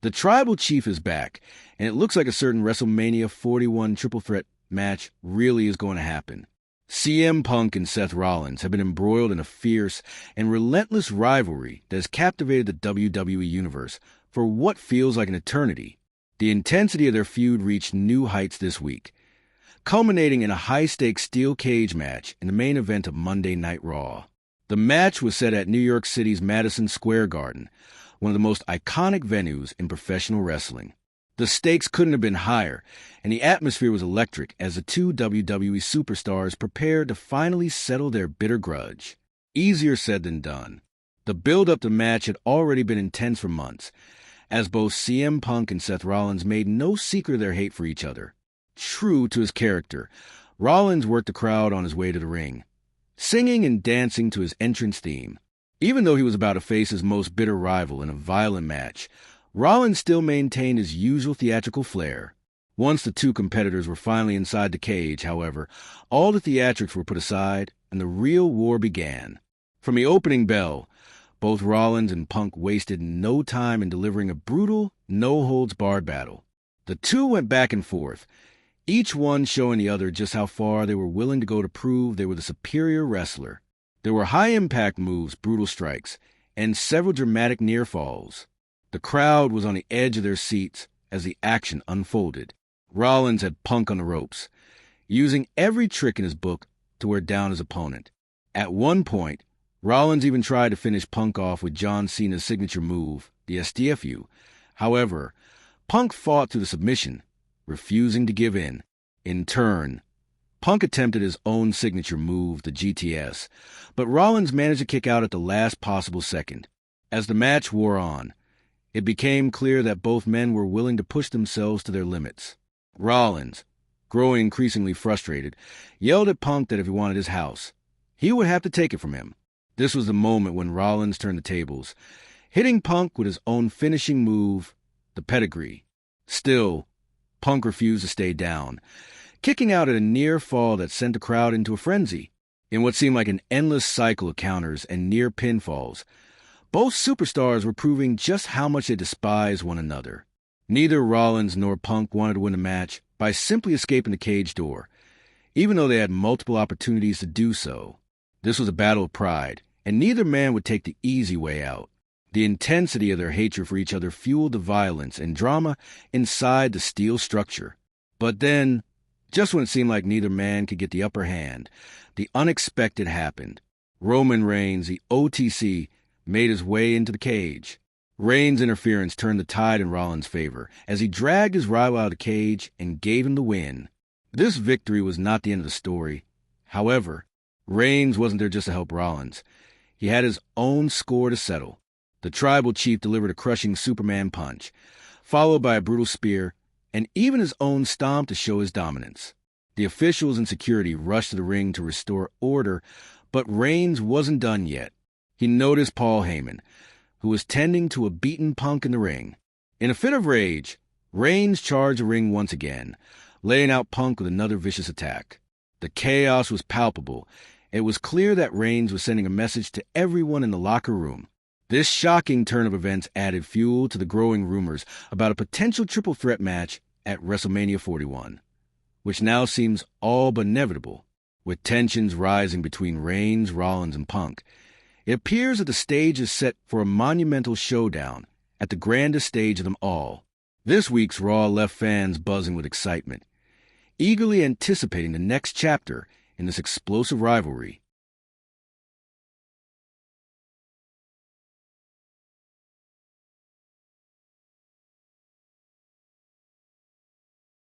The Tribal Chief is back, and it looks like a certain WrestleMania 41 triple threat match really is going to happen. CM Punk and Seth Rollins have been embroiled in a fierce and relentless rivalry that has captivated the WWE Universe for what feels like an eternity. The intensity of their feud reached new heights this week, culminating in a high-stakes steel cage match in the main event of Monday Night Raw. The match was set at New York City's Madison Square Garden, one of the most iconic venues in professional wrestling. The stakes couldn't have been higher, and the atmosphere was electric as the two WWE superstars prepared to finally settle their bitter grudge. Easier said than done. The build-up to the match had already been intense for months, as both CM Punk and Seth Rollins made no secret of their hate for each other. True to his character, Rollins worked the crowd on his way to the ring, singing and dancing to his entrance theme. Even though he was about to face his most bitter rival in a violent match, Rollins still maintained his usual theatrical flair. Once the two competitors were finally inside the cage, however, all the theatrics were put aside and the real war began. From the opening bell, both Rollins and Punk wasted no time in delivering a brutal, no-holds-barred battle. The two went back and forth, each one showing the other just how far they were willing to go to prove they were the superior wrestler. There were high-impact moves, brutal strikes, and several dramatic near falls. The crowd was on the edge of their seats as the action unfolded. Rollins had Punk on the ropes, using every trick in his book to wear down his opponent. At one point, Rollins even tried to finish Punk off with John Cena's signature move, the STFU. However, Punk fought through the submission, refusing to give in. In turn, Punk attempted his own signature move, the GTS, but Rollins managed to kick out at the last possible second. As the match wore on, it became clear that both men were willing to push themselves to their limits. Rollins, growing increasingly frustrated, yelled at Punk that if he wanted his house, he would have to take it from him. This was the moment when Rollins turned the tables, hitting Punk with his own finishing move, the pedigree. Still, Punk refused to stay down, kicking out at a near fall that sent the crowd into a frenzy. In what seemed like an endless cycle of counters and near pinfalls, both superstars were proving just how much they despised one another. Neither Rollins nor Punk wanted to win the match by simply escaping the cage door, even though they had multiple opportunities to do so. This was a battle of pride, and neither man would take the easy way out. The intensity of their hatred for each other fueled the violence and drama inside the steel structure. But then, just when it seemed like neither man could get the upper hand, the unexpected happened. Roman Reigns, the OTC, made his way into the cage. Reigns' interference turned the tide in Rollins' favor as he dragged his rival out of the cage and gave him the win. This victory was not the end of the story. However, Reigns wasn't there just to help Rollins. He had his own score to settle. The Tribal Chief delivered a crushing Superman punch, followed by a brutal spear, and even his own stomp to show his dominance. The officials and security rushed to the ring to restore order, but Reigns wasn't done yet. He noticed Paul Heyman, who was tending to a beaten Punk in the ring. In a fit of rage, Reigns charged the ring once again, laying out Punk with another vicious attack. The chaos was palpable. It was clear that Reigns was sending a message to everyone in the locker room. This shocking turn of events added fuel to the growing rumors about a potential triple threat match at WrestleMania 41, which now seems all but inevitable. With tensions rising between Reigns, Rollins, and Punk, it appears that the stage is set for a monumental showdown at the grandest stage of them all. This week's Raw left fans buzzing with excitement, eagerly anticipating the next chapter in this explosive rivalry.